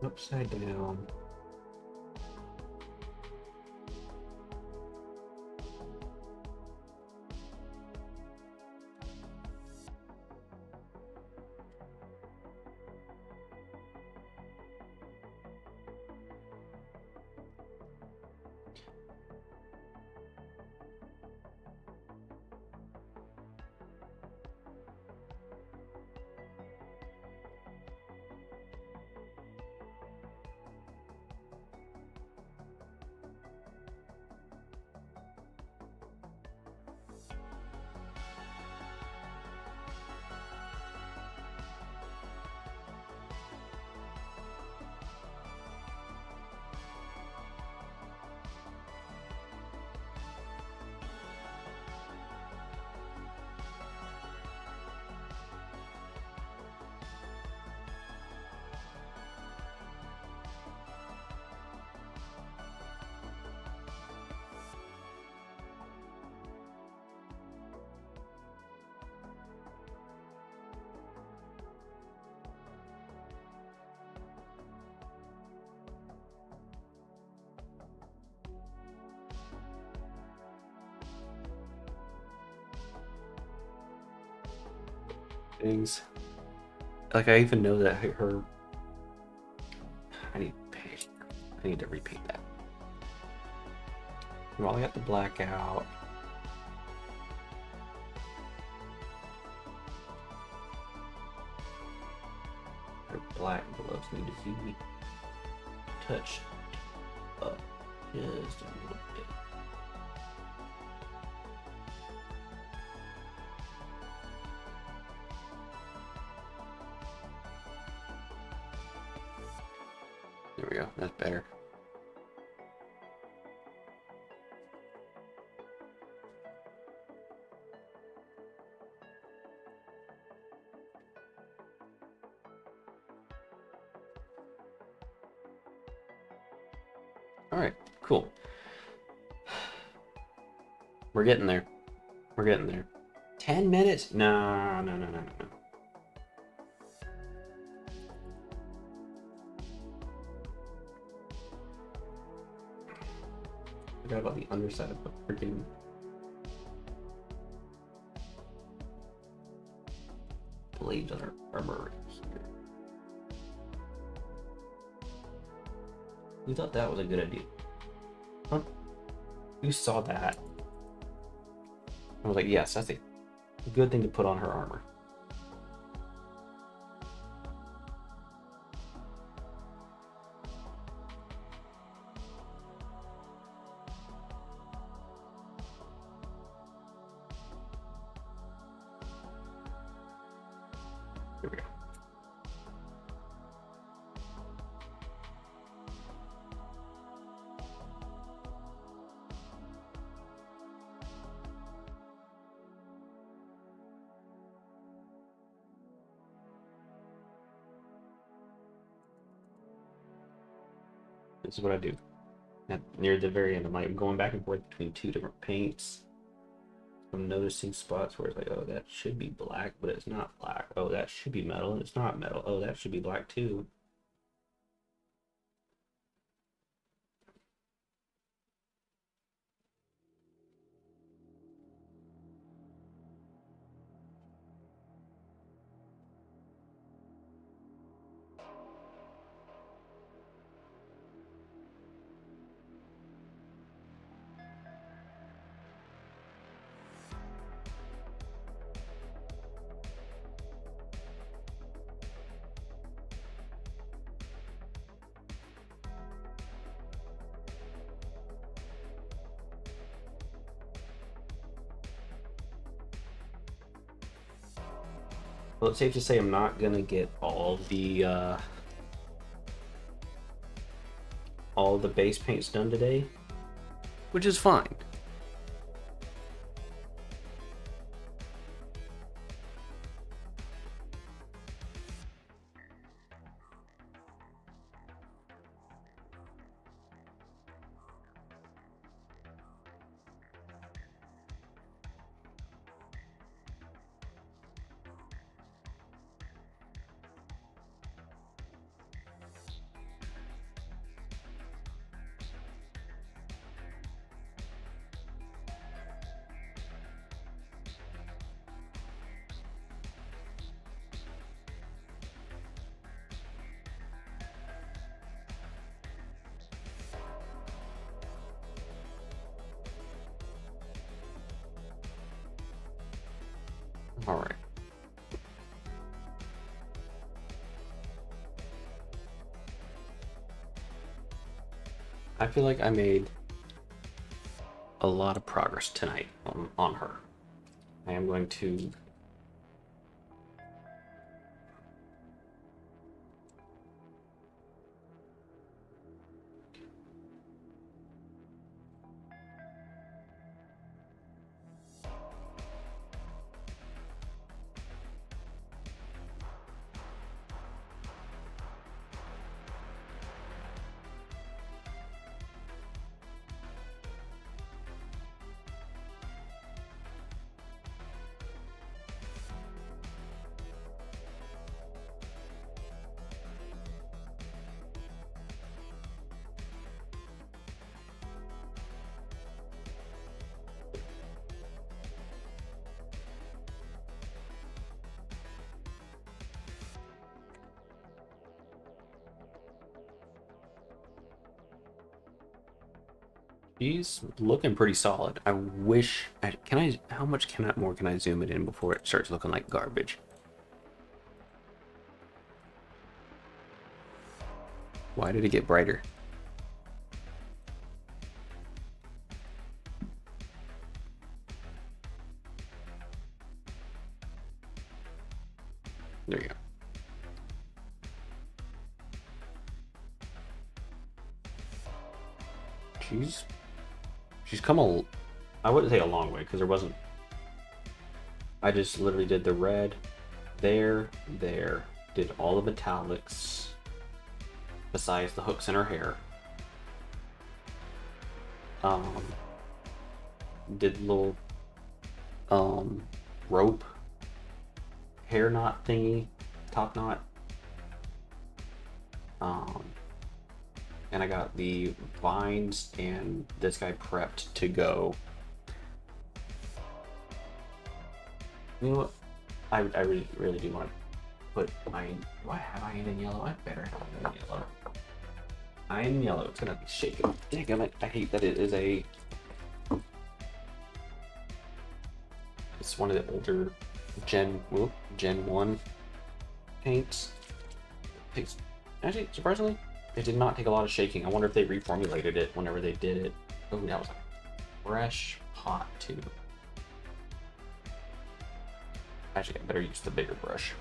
Speaker 1: Upside down. Things. Like I even know that her. I need to repaint that. While I got the black out. Her black gloves need to be touched up just a little bit. There we go, that's better. All right, cool. We're getting there. We're getting there. 10 minutes? No. Forgot about the underside of the freaking. Blades on her armor here. We thought that was a good idea. Huh? Who saw that? I was like, yes, that's a good thing to put on her armor. Here we go. This is what I do. Near the very end, I'm like going back and forth between two different paints. I'm noticing spots where it's like, oh, that should be black, but it's not black. Oh, that should be metal, and it's not metal. Oh, that should be black too. Well, it's safe to say I'm not gonna get all the base paints done today, which is fine. All right. I feel like I made a lot of progress tonight on her. I am going to She's looking pretty solid. I wish can I how much more can I zoom it in before it starts looking like garbage? Why did it get brighter? There you go. She's come I wouldn't say a long way because there wasn't. I just literally did the red, there, did all the metallics besides the hooks in her hair. Did little rope hair knot thingy, top knot. And I got the vines and this guy prepped to go. You know what? I really do want to put mine. Do I have iron in yellow? I better have iron in yellow. Iron yellow. It's gonna be shaken. Dang it! I hate that it is a. It's one of the older Gen 1 paints. Actually, surprisingly, it did not take a lot of shaking. I wonder if they reformulated it whenever they did it. Oh, that was a fresh pot too. Actually, I better use the bigger brush.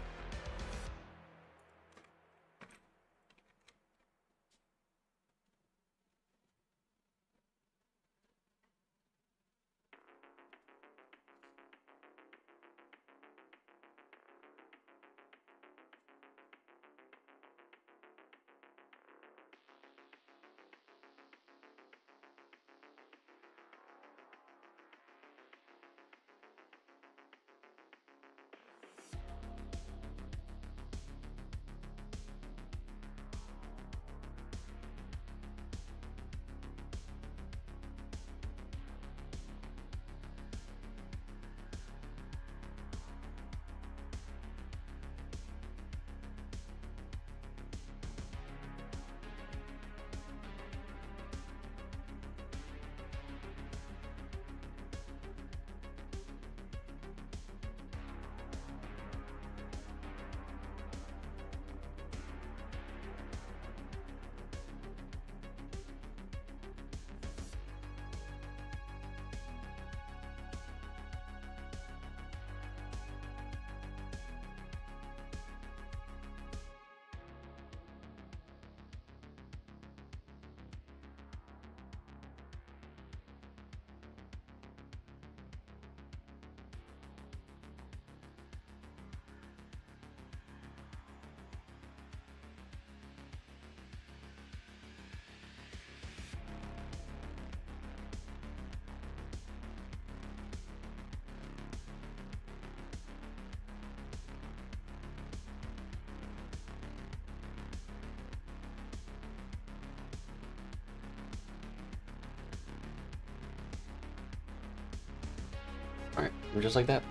Speaker 1: Alright, we're just like that.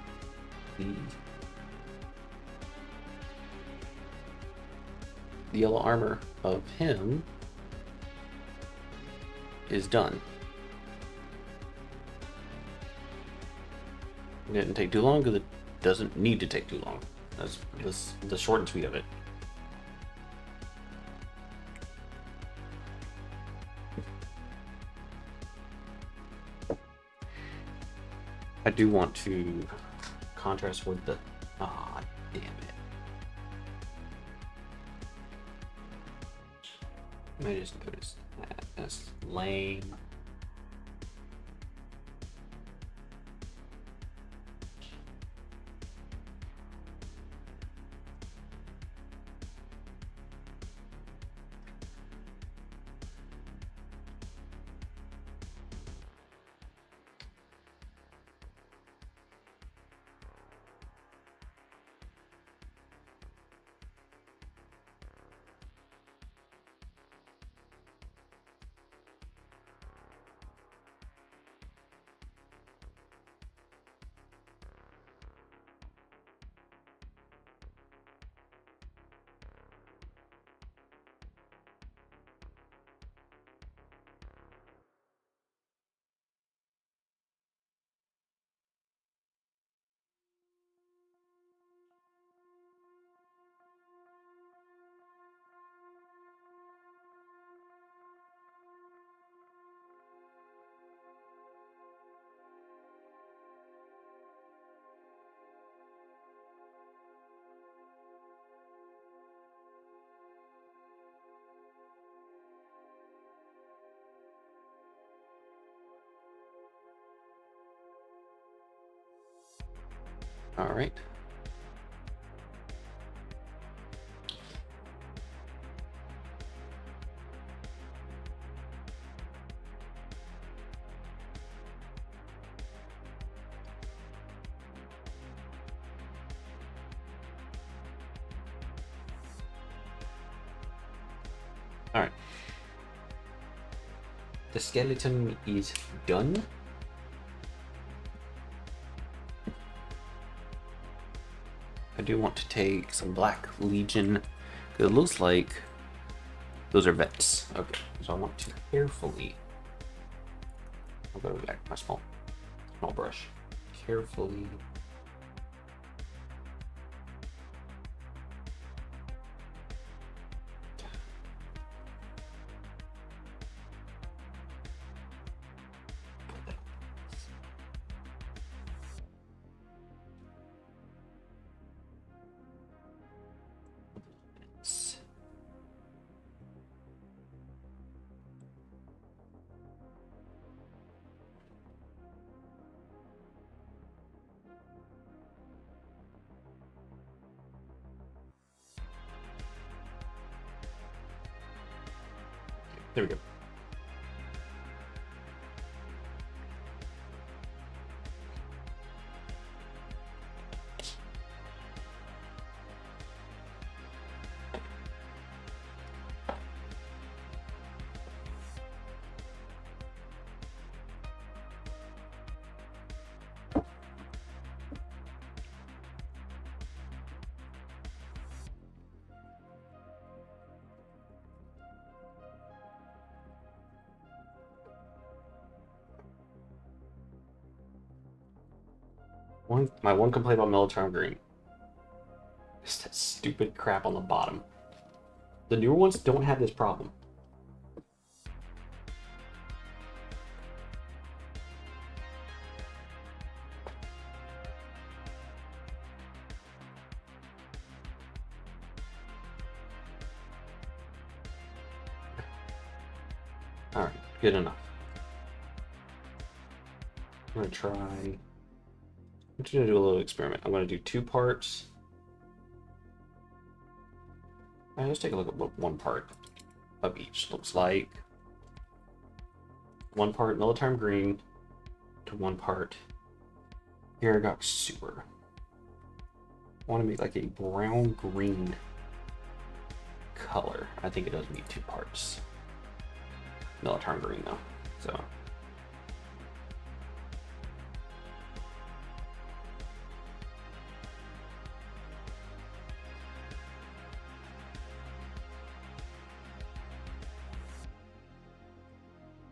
Speaker 1: The yellow armor of him is done. It didn't take too long because doesn't need to take too long. That's the short and sweet of it. I do want to contrast with the... Ah, damn it. I just noticed that. That's lame. All right. All right. The skeleton is done. I do want to take some Black Legion. It looks like those are vets. Okay, so I want to carefully. I'll go back to my small brush. Carefully. There we go. My one complaint about Military Green is that stupid crap on the bottom. The newer ones don't have this problem. All right, good enough. I'm gonna try. I'm just gonna do a little experiment. I'm gonna do 2 parts. All right, let's take a look at what 1 part of each looks like. 1 part Military Green to 1 part Aragog Super. I want to make like a brown green color. I think it does need 2 parts. Military Green though, so.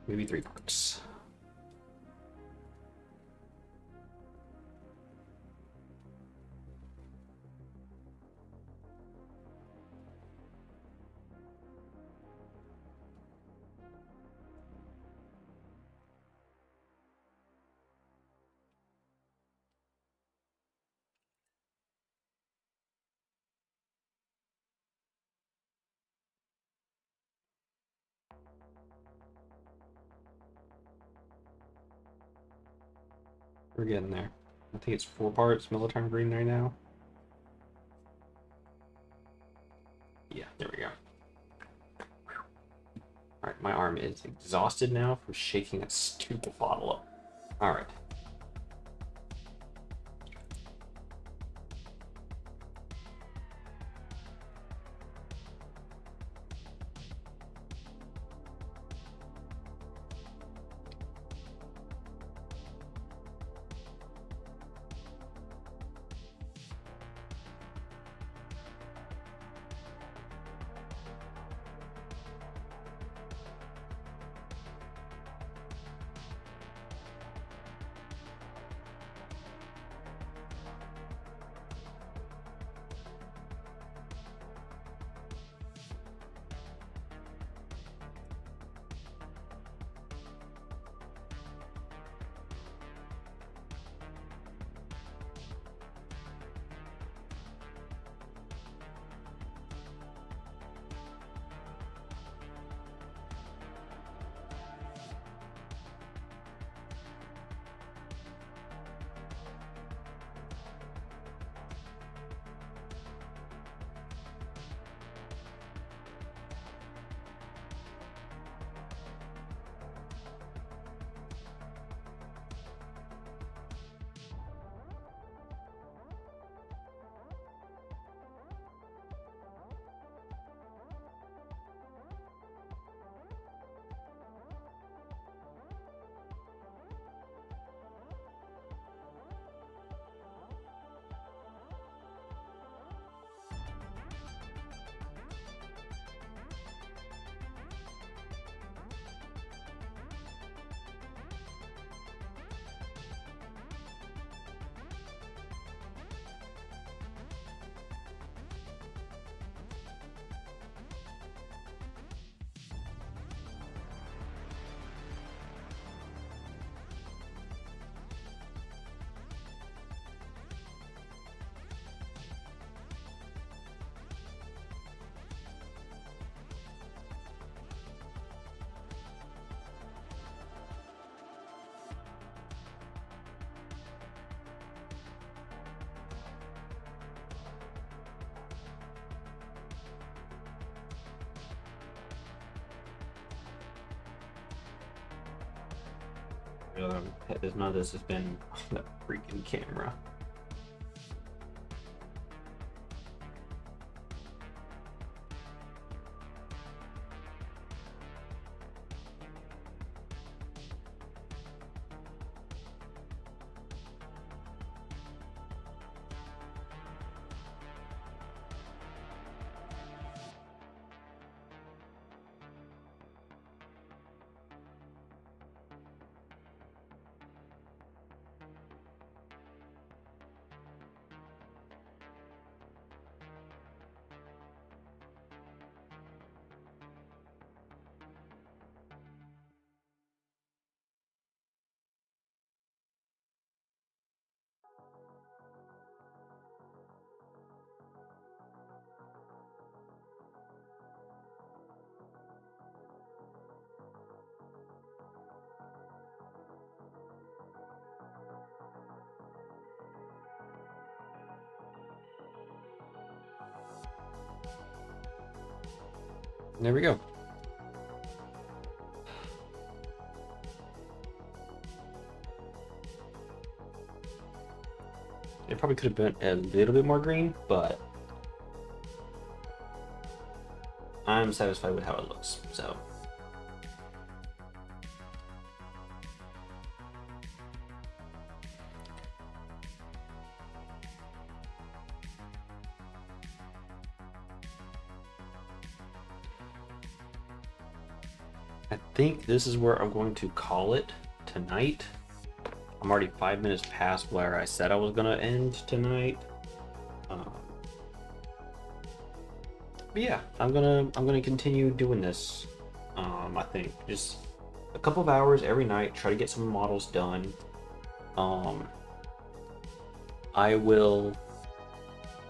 Speaker 1: Maybe 3 parts. We're getting there. I think it's 4 parts Military Green right now. Yeah, there we go. Alright, my arm is exhausted now from shaking that stupid bottle up. Alright. None of this has been on the freaking camera. There we go. It probably could have been a little bit more green, but I'm satisfied with how it looks, so. I think this is where I'm going to call it tonight. I'm already 5 minutes past where I said I was gonna end tonight. But yeah, I'm gonna continue doing this. I think just a couple of hours every night, try to get some models done. I will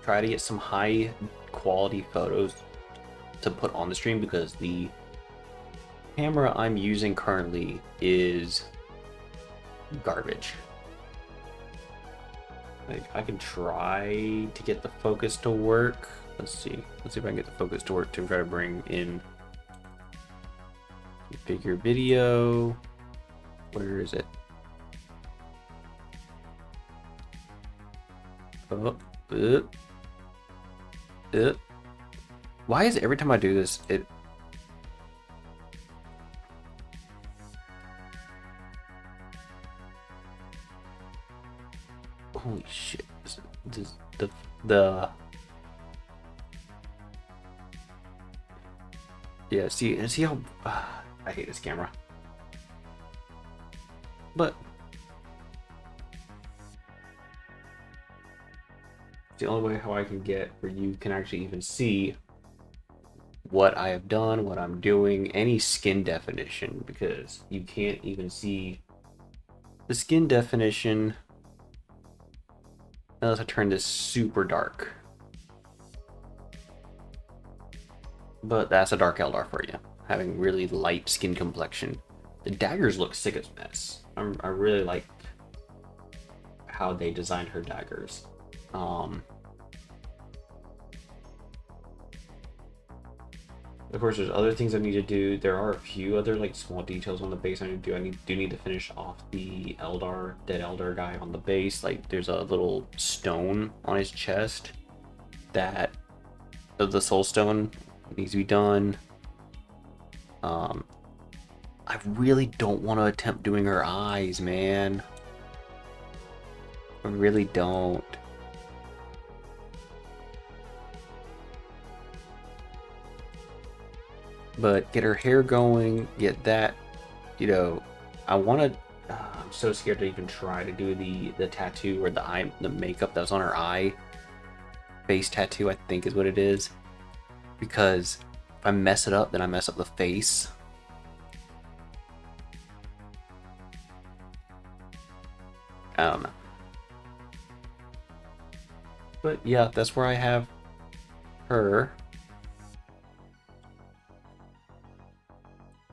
Speaker 1: try to get some high quality photos to put on the stream because the camera I'm using currently is garbage. Like, I can try to get the focus to work. Let's see. Let's see if I can get the focus to work to try to bring in figure video. Where is it? Oh, why is it every time I do this, it... Holy shit. The... Yeah, see how... I hate this camera. But... the only way how I can get where you can actually even see what I have done, what I'm doing, any skin definition, because you can't even see the skin definition unless I turn this super dark. But that's a dark Eldar for you, having really light skin complexion. The daggers look sick as mess. I really like how they designed her daggers. Of course, there's other things I need to do. There are a few other like small details on the base I need to do. I do need to finish off the dead Eldar guy on the base. Like, there's a little stone on his chest that the soul stone needs to be done. I really don't want to attempt doing her eyes, man. I really don't. But get her hair going, get that, you know, I want to, I'm so scared to even try to do the tattoo or the makeup that was on her eye. Face tattoo, I think is what it is. Because if I mess it up, then I mess up the face. I don't know. But yeah, that's where I have her.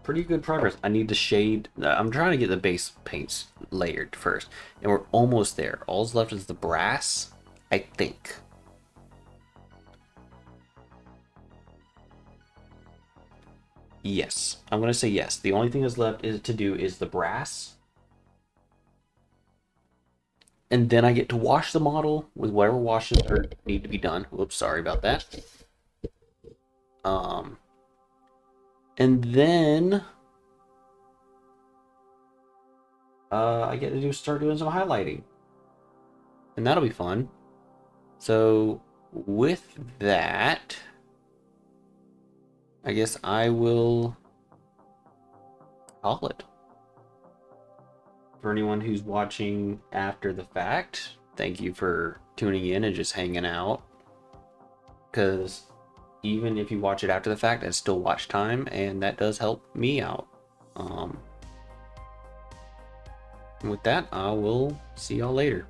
Speaker 1: Pretty good progress. I need to shade. I'm trying to get the base paints layered first, and we're almost there. All's left is the brass, I think. Yes, I'm gonna say yes. The only thing that's left to do is the brass, and then I get to wash the model with whatever washes need to be done. Whoops, sorry about that. And then I get to start doing some highlighting, and that'll be fun. So with that, I guess I will call it. For anyone who's watching after the fact, thank you for tuning in and just hanging out, because even if you watch it after the fact, it's still watch time, and that does help me out. With that, I will see y'all later.